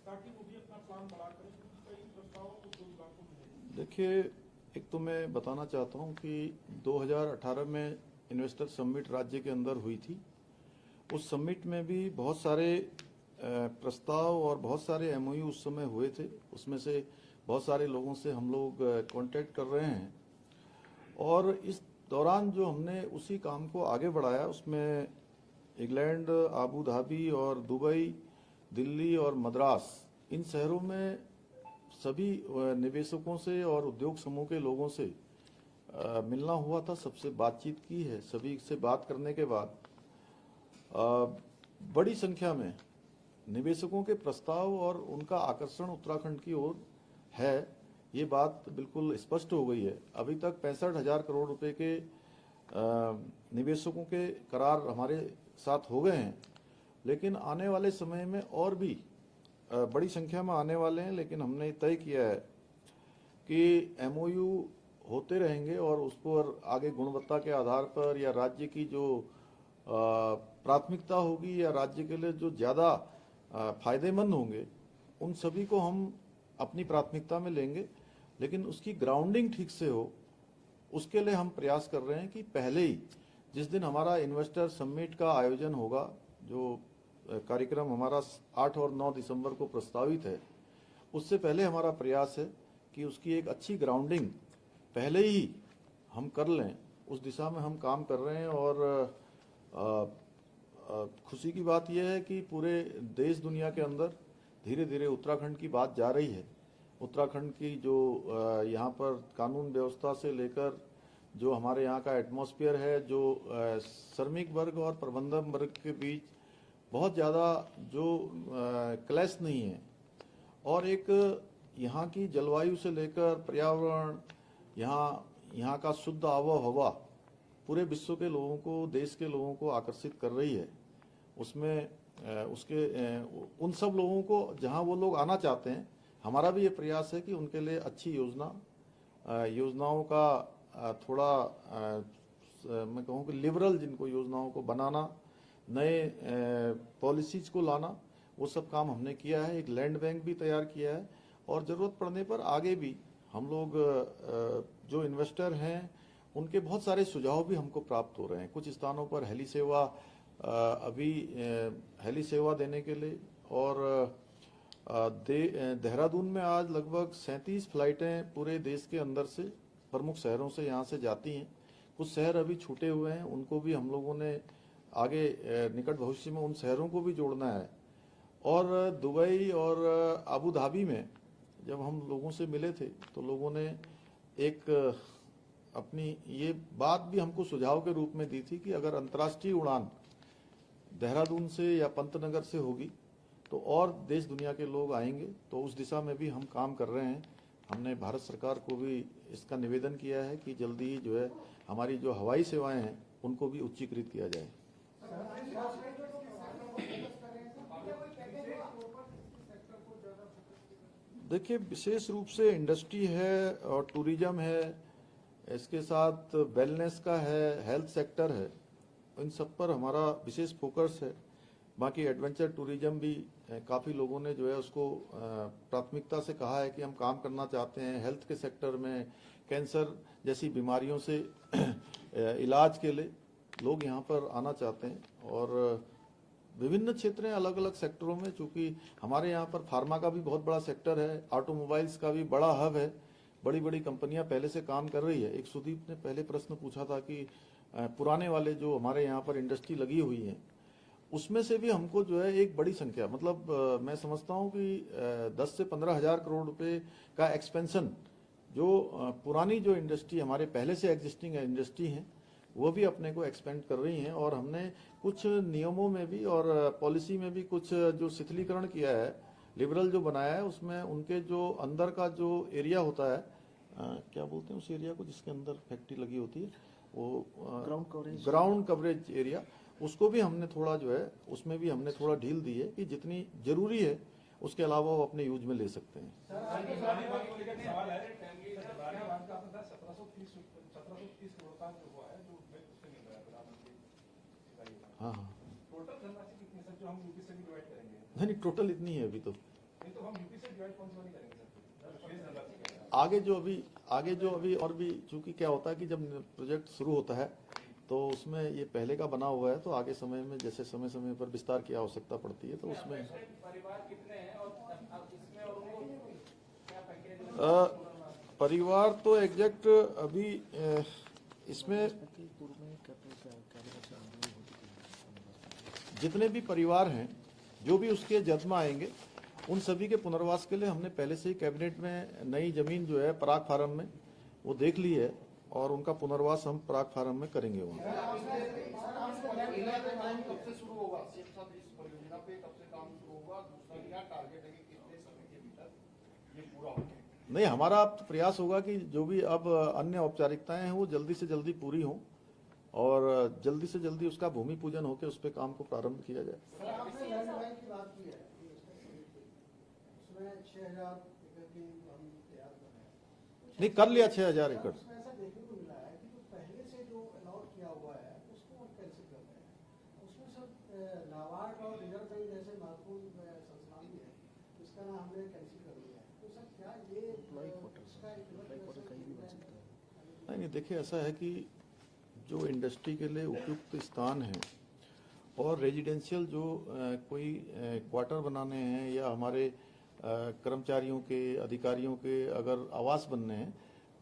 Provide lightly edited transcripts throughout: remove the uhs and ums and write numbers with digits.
ताकि वो भी अपना प्लान बढ़ा करें, क्योंकि कई प्रस्ताव उद्योग विभाग को मिले। देखिए, एक तो मैं बताना चाहता हूं कि 2018 में इन्वेस्टर समिट राज्य के अंदर हुई थी। उस समिट में भी बहुत सारे प्रस्ताव और बहुत सारे एमओयू उस समय हुए थे। उसमें से बहुत सारे लोगों से हम लोग कांटेक्ट कर रहे हैं और इस दौरान जो हमने उसी काम को आगे बढ़ाया, उसमें इंग्लैंड, आबू धाबी और दुबई, दिल्ली और मद्रास, इन शहरों में सभी निवेशकों से और उद्योग समूह के लोगों से मिलना हुआ था, सबसे बातचीत की है। सभी से बात करने के बाद बड़ी संख्या में निवेशकों के प्रस्ताव और उनका आकर्षण उत्तराखंड की ओर है, ये बात बिल्कुल स्पष्ट हो गई है। अभी तक 65,000 करोड़ रुपए के निवेशकों के करार हमारे साथ हो गए हैं, लेकिन आने वाले समय में और भी बड़ी संख्या में आने वाले हैं। लेकिन हमने तय किया है कि एमओयू होते रहेंगे और उस पर आगे गुणवत्ता के आधार पर या राज्य की जो प्राथमिकता होगी या राज्य के लिए जो ज्यादा फायदेमंद होंगे, उन सभी को हम अपनी प्राथमिकता में लेंगे। लेकिन उसकी ग्राउंडिंग ठीक से हो, उसके लिए हम प्रयास कर रहे हैं कि पहले ही जिस दिन हमारा इन्वेस्टर समिट का आयोजन होगा, जो कार्यक्रम हमारा 8 और 9 दिसंबर को प्रस्तावित है, उससे पहले हमारा प्रयास है कि उसकी एक अच्छी ग्राउंडिंग पहले ही हम कर लें। उस दिशा में हम काम कर रहे हैं और खुशी की बात यह है कि पूरे देश दुनिया के अंदर धीरे धीरे उत्तराखंड की बात जा रही है। उत्तराखंड की जो यहाँ पर कानून व्यवस्था से लेकर जो हमारे यहाँ का एटमॉस्फेयर है, जो श्रमिक वर्ग और प्रबंधन वर्ग के बीच बहुत ज़्यादा जो क्लैश नहीं है, और एक यहाँ की जलवायु से लेकर पर्यावरण, यहाँ का शुद्ध आबो हवा पूरे विश्व के लोगों को, देश के लोगों को आकर्षित कर रही है। उसमें उन सब लोगों को जहाँ वो लोग आना चाहते हैं, हमारा भी ये प्रयास है कि उनके लिए अच्छी योजनाओं का थोड़ा मैं कहूँ कि लिबरल जिनको योजनाओं को बनाना, नए पॉलिसीज को लाना, वो सब काम हमने किया है। एक लैंड बैंक भी तैयार किया है और जरूरत पड़ने पर आगे भी हम लोग जो इन्वेस्टर हैं उनके बहुत सारे सुझाव भी हमको प्राप्त हो रहे हैं। कुछ स्थानों पर हेली सेवा हेली सेवा देने के लिए, और देहरादून में आज लगभग 37 फ्लाइटें पूरे देश के अंदर से प्रमुख शहरों से यहाँ से जाती हैं। कुछ शहर अभी छूटे हुए हैं, उनको भी हम लोगों ने आगे निकट भविष्य में उन शहरों को भी जोड़ना है। और दुबई और आबू धाबी में जब हम लोगों से मिले थे तो लोगों ने एक अपनी ये बात भी हमको सुझाव के रूप में दी थी कि अगर अंतर्राष्ट्रीय उड़ान देहरादून से या पंतनगर से होगी तो और देश दुनिया के लोग आएंगे। तो उस दिशा में भी हम काम कर रहे हैं। हमने भारत सरकार को भी इसका निवेदन किया है कि जल्दी ही जो है हमारी जो हवाई सेवाएं हैं उनको भी उच्चीकृत किया जाए। देखिए, विशेष रूप से इंडस्ट्री है और टूरिज्म है, इसके साथ वेलनेस का है, हेल्थ सेक्टर है, इन सब पर हमारा विशेष फोकस है। बाकी एडवेंचर टूरिज्म भी काफ़ी लोगों ने जो है उसको प्राथमिकता से कहा है कि हम काम करना चाहते हैं। हेल्थ के सेक्टर में कैंसर जैसी बीमारियों से इलाज के लिए लोग यहाँ पर आना चाहते हैं। और विभिन्न क्षेत्र हैं, अलग अलग सेक्टरों में, चूंकि हमारे यहाँ पर फार्मा का भी बहुत बड़ा सेक्टर है, ऑटोमोबाइल्स का भी बड़ा हब है, बड़ी बड़ी कंपनियां पहले से काम कर रही है। एक सुदीप ने पहले प्रश्न पूछा था कि पुराने वाले जो हमारे यहाँ पर इंडस्ट्री लगी हुई है उसमें से भी हमको जो है एक बड़ी संख्या, मतलब मैं समझता हूँ कि 10 से 15,000 करोड़ रुपए का एक्सपेंशन जो पुरानी जो इंडस्ट्री हमारे पहले से एग्जिस्टिंग इंडस्ट्री है वो भी अपने को एक्सपेंड कर रही हैं। और हमने कुछ नियमों में भी और पॉलिसी में भी कुछ जो शिथिलीकरण किया है, लिबरल जो बनाया है, उसमें उनके जो अंदर का जो एरिया होता है, क्या बोलते हैं उस एरिया को जिसके अंदर फैक्ट्री लगी होती है, वो ग्राउंड कवरेज एरिया, उसको भी हमने थोड़ा जो है उसमें भी हमने थोड़ा ढील दी है कि जितनी जरूरी है उसके अलावा वो अपने यूज में ले सकते हैं। हाँ हाँ, टोटल धनराशि कितनी सर जो हम यूपी से भी डिवाइड करेंगे? नहीं, टोटल इतनी है अभी तो। नहीं तो आगे जो अभी और भी, चूंकि क्या होता है कि जब प्रोजेक्ट शुरू होता है तो उसमें ये पहले का बना हुआ है, तो आगे समय में जैसे समय समय पर विस्तार की आवश्यकता पड़ती है तो उसमें परिवार कितने हैं और अब इसमें और उनको क्या पैकेज परिवार तो एग्जैक्ट अभी इसमें जितने भी परिवार हैं जो भी उसके जद में आएंगे उन सभी के पुनर्वास के लिए हमने पहले से ही कैबिनेट में नई जमीन जो है पराग फार्म में वो देख ली है और उनका पुनर्वास हम पराग फार्म में करेंगे वहाँ। कब से शुरू होगा इस परियोजना पे, कब से काम शुरू होगा, दूसरा क्या टारगेट है कि कितने समय के भीतर ये पूरा होगा? नहीं, हमारा प्रयास होगा कि जो भी अब अन्य औपचारिकताएं हैं वो जल्दी से जल्दी पूरी हों और जल्दी से जल्दी उसका भूमि पूजन होकर उस पर काम को प्रारंभ किया जाए। आपने लैंड बैंक की बात की है, उसमें 6,000 एकड़ की हम तैयार कर रहे हैं। नहीं, कर लिया 6,000 एकड़। उसमें ऐसा देखने को मिला है कि जो पहले से जो अलॉट किया हुआ है उसको हम कैंसिल कर रहे हैं। उसमें सब नाबार्ड और रिजर्व बैंक जैसे महत्वपूर्ण संस्थान भी है, इसका नाम हमने कैंसिल कर दिया है। तो सर क्या ये नहीं, देखिए ऐसा है कि जो इंडस्ट्री के लिए उपयुक्त स्थान है और रेजिडेंशियल जो कोई क्वार्टर बनाने हैं या हमारे कर्मचारियों के, अधिकारियों के अगर आवास बनने हैं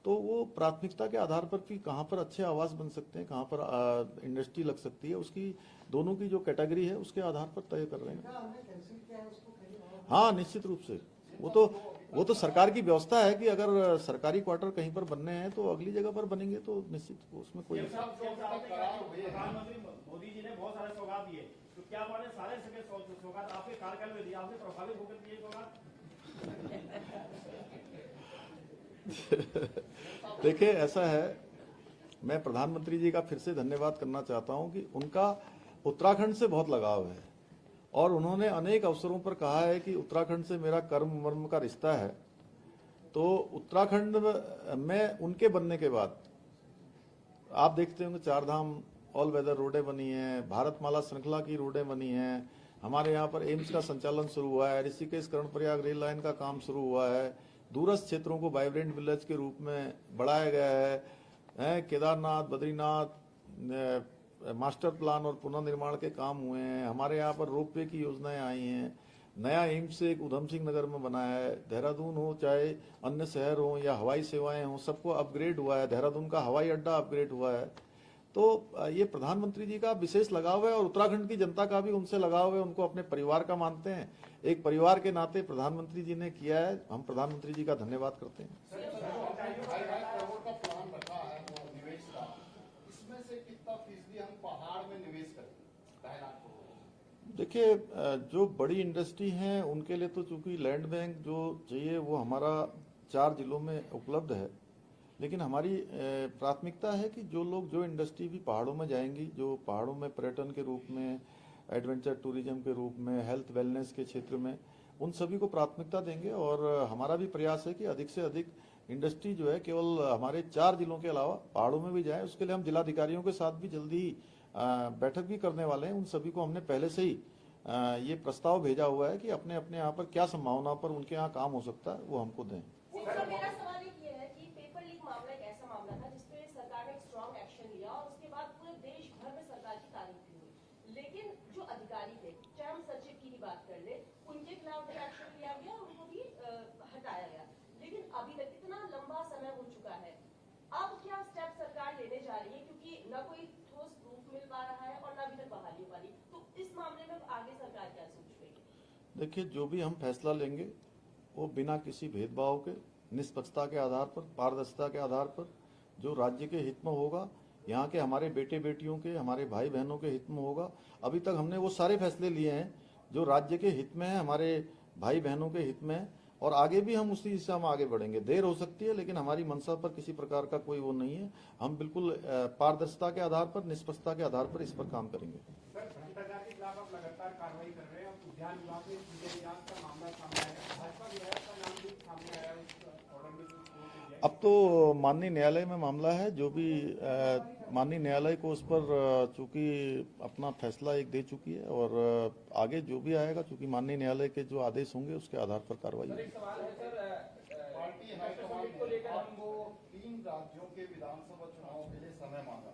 तो वो प्राथमिकता के आधार पर भी कहाँ पर अच्छे आवास बन सकते हैं, कहाँ पर इंडस्ट्री लग सकती है, उसकी दोनों की जो कैटेगरी है उसके आधार पर तय कर रहे हैं। हाँ, निश्चित रूप से वो तो सरकार की व्यवस्था है कि अगर सरकारी क्वार्टर कहीं पर बनने हैं तो अगली जगह पर बनेंगे, तो निश्चित उसमें कोई प्रधानमंत्री मोदी जी ने बहुत सारे सौगात दिए, तो क्या माने सारे सौगात आपके कार्यकाल में दिए, आपने प्रभावित होकर दिए सौगात? देखिए ऐसा है, मैं प्रधानमंत्री जी का फिर से धन्यवाद करना चाहता हूं कि उनका उत्तराखंड से बहुत लगाव है और उन्होंने अनेक अवसरों पर कहा है कि उत्तराखंड से मेरा कर्म वर्म का रिश्ता है। तो उत्तराखंड में उनके बनने के बाद आप देखते होंगे 4 धाम ऑल वेदर रोडें बनी हैं, भारतमाला श्रृंखला की रोडें बनी हैं, हमारे यहाँ पर एम्स का संचालन शुरू हुआ है, ऋषिकेश कर्णप्रयाग रेल लाइन का काम शुरू हुआ है, दूरस्थ क्षेत्रों को वाइब्रेंट विलेज के रूप में बढ़ाया गया है, केदारनाथ, बद्रीनाथ मास्टर प्लान और पुनर्निर्माण के काम हुए हैं, हमारे यहाँ पर रोपवे की योजनाएं आई हैं, नया एम्स एक उधम सिंह नगर में बना है, देहरादून हो चाहे अन्य शहर हो या हवाई सेवाएं हो, सबको अपग्रेड हुआ है, देहरादून का हवाई अड्डा अपग्रेड हुआ है। तो ये प्रधानमंत्री जी का विशेष लगाव है और उत्तराखंड की जनता का भी उनसे लगाव है, उनको अपने परिवार का मानते हैं, एक परिवार के नाते प्रधानमंत्री जी ने किया है, हम प्रधानमंत्री जी का धन्यवाद करते हैं। देखिए जो बड़ी इंडस्ट्री हैं उनके लिए तो चूंकि लैंड बैंक जो चाहिए वो हमारा 4 जिलों में उपलब्ध है, लेकिन हमारी प्राथमिकता है कि जो लोग जो इंडस्ट्री भी पहाड़ों में जाएंगी, जो पहाड़ों में पर्यटन के रूप में, एडवेंचर टूरिज्म के रूप में, हेल्थ वेलनेस के क्षेत्र में, उन सभी को प्राथमिकता देंगे और हमारा भी प्रयास है कि अधिक से अधिक इंडस्ट्री जो है केवल हमारे 4 जिलों के अलावा पहाड़ों में भी जाए। उसके लिए हम जिलाधिकारियों के साथ भी जल्दी ही बैठक भी करने वाले हैं। उन सभी को हमने पहले से ही ये प्रस्ताव भेजा हुआ है कि अपने अपने यहाँ पर क्या संभावना पर उनके यहाँ काम हो सकता है वो हमको दें। मेरा सवाल ये है कि पेपर लीक मामला एक ऐसा मामला था जिसपे सरकार ने एक स्ट्रॉन्ग एक्शन लिया और उसके बाद पूरे देश भर में सरकार की तारीफ भी हुई, लेकिन जो अधिकारी थे, चाहे हम सचिव की ही बात कर ले, उनके खिलाफ भी एक्शन लिया गया और उनको भी हटाया गया, लेकिन अभी तक इतना लंबा समय हो चुका है, अब क्या स्टेप सरकार लेने जा रही है, क्योंकि न कोई ठोस प्रूफ मिल पा रहा है और न अभी तक बहाली हो पा रही, तो इस मामले में आगे सरकार क्या सोच रही है? देखिए जो भी हम फैसला लेंगे वो बिना किसी भेदभाव के, निष्पक्षता के आधार पर, पारदर्शिता के आधार पर, जो राज्य के हित में होगा, यहाँ के हमारे बेटे बेटियों के, हमारे भाई बहनों के हित में होगा। अभी तक हमने वो सारे फैसले लिए हैं जो राज्य के हित में है, हमारे भाई बहनों के हित में है और आगे भी हम उसी दिशा में आगे बढ़ेंगे। देर हो सकती है लेकिन हमारी मंशा पर किसी प्रकार का कोई वो नहीं है। हम बिल्कुल पारदर्शिता के आधार पर, निष्पक्षता के आधार पर इस पर काम करेंगे। भ्रष्टाचार के खिलाफ आप लगातार कार्रवाई कर रहे हैं, उद्यान विभाग में जांच का मामला सामने आया, भाजपा विधायक का नाम भी सामने आया, उस ऑर्डर में अब तो माननीय न्यायालय में मामला है, जो भी माननीय न्यायालय को उस पर चूंकि अपना फैसला एक दे चुकी है और आगे जो भी आएगा, चूंकि माननीय न्यायालय के जो आदेश होंगे उसके आधार पर कार्रवाई होगी। एक सवाल है सर, पार्टी हाईकमान को लेकर हमको 3 राज्यों के विधानसभा चुनाव के लिए समय मांगा,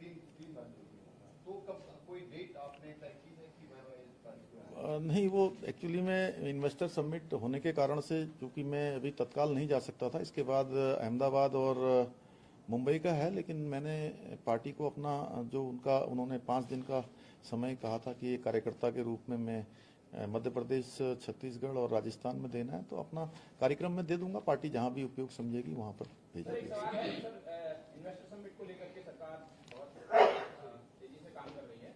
तीन राज्यों के, तो कब कोई डेट आपने तय की है कि वह इस तारीख को है? नहीं, वो एक्चुअली में इन्वेस्टर समिट होने के कारण से चूंकि मैं अभी तत्काल नहीं जा सकता था, इसके बाद अहमदाबाद और मुंबई का है, लेकिन मैंने पार्टी को अपना जो उन्होंने 5 दिन का समय कहा था कि एक कार्यकर्ता के रूप में मैं मध्य प्रदेश, छत्तीसगढ़ और राजस्थान में देना है, तो अपना कार्यक्रम में दे दूंगा। पार्टी जहां भी उपयोग समझेगी वहां पर सर, एक भेजेगी। सवाल है सर, इन्वेस्टर समिट को लेकर के सरकार बहुत तेजी से काम कर रही है,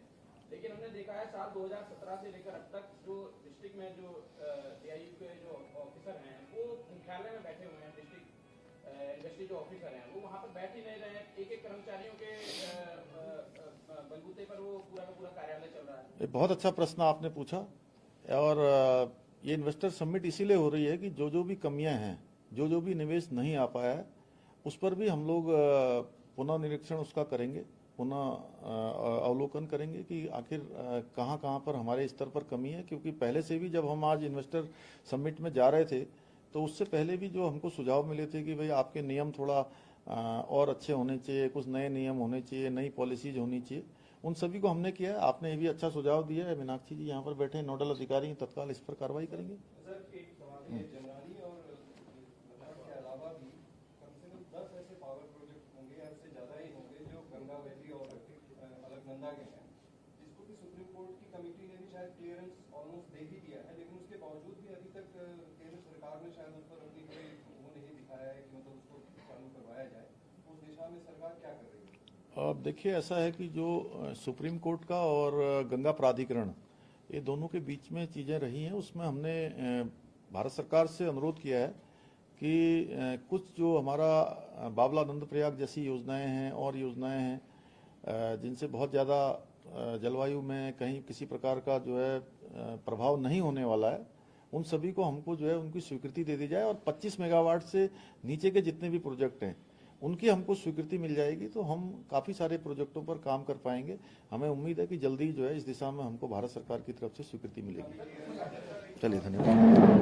लेकिन हमने देखा है साल 2017 से लेकर अब तक जो डिस्ट्रिक्ट में जो DIU के जो ऑफिसर हैं वो मुख्यालय में बैठे हुए हैं, डिस्ट्रिक्ट इंडस्ट्री जो ऑफिसर हैं वो वहाँ पर बैठ ही नहीं रहे हैं। एक कर्मचारियों के बलबूते पर वो पूरा का पूरा कार्यालय चल रहा है। ये बहुत अच्छा प्रश्न आपने पूछा, और ये इन्वेस्टर समिट इसीलिए हो रही है कि जो भी कमियां हैं, जो भी निवेश नहीं आ पाया है, उस पर भी हम लोग पुनः निरीक्षण उसका करेंगे, पुनः अवलोकन करेंगे कि आखिर कहां पर हमारे स्तर पर कमी है। क्योंकि पहले से भी जब हम आज इन्वेस्टर समिट में जा रहे थे, तो उससे पहले भी जो हमको सुझाव मिले थे कि भाई आपके नियम थोड़ा और अच्छे होने चाहिए, कुछ नए नियम होने चाहिए, नई पॉलिसीज होनी चाहिए, उन सभी को हमने किया है। आपने ये भी अच्छा सुझाव दिया है, मीनाक्षी जी यहाँ पर बैठे नोडल अधिकारी हैं, तत्काल इस पर कार्रवाई करेंगे। सर, एक सवाल है, जमरानी और लखनऊ के अलावा भी कम से कम 10 ऐसे पावर प्रोजेक्ट होंगे या इससे ज्यादा ही होंगे जो गंगा वैली और अलकनंदा के हैं, जिसको कि सुप्रीम कोर्ट की कमेटी ने भी शायद क्लियरेंस ऑलमोस्ट दे ही दिया है, लेकिन उसके बावजूद भी अभी तक केंद्र सरकार ने शायद उस पर अपनी कोई वो नहीं दिखाया है कि मतलब उसको चालू करवाया जाए। उस दिशा में सरकार क्या कर रही है? अब देखिए, ऐसा है कि जो सुप्रीम कोर्ट का और गंगा प्राधिकरण, ये दोनों के बीच में चीजें रही हैं, उसमें हमने भारत सरकार से अनुरोध किया है कि कुछ जो हमारा बाबला नंद प्रयाग जैसी योजनाएं हैं और योजनाएं हैं जिनसे बहुत ज़्यादा जलवायु में कहीं किसी प्रकार का जो है प्रभाव नहीं होने वाला है, उन सभी को हमको जो है उनकी स्वीकृति दे दी जाए। और 25 मेगावाट से नीचे के जितने भी प्रोजेक्ट हैं उनकी हमको स्वीकृति मिल जाएगी, तो हम काफ़ी सारे प्रोजेक्टों पर काम कर पाएंगे। हमें उम्मीद है कि जल्दी जो है इस दिशा में हमको भारत सरकार की तरफ से स्वीकृति मिलेगी। चलिए, धन्यवाद।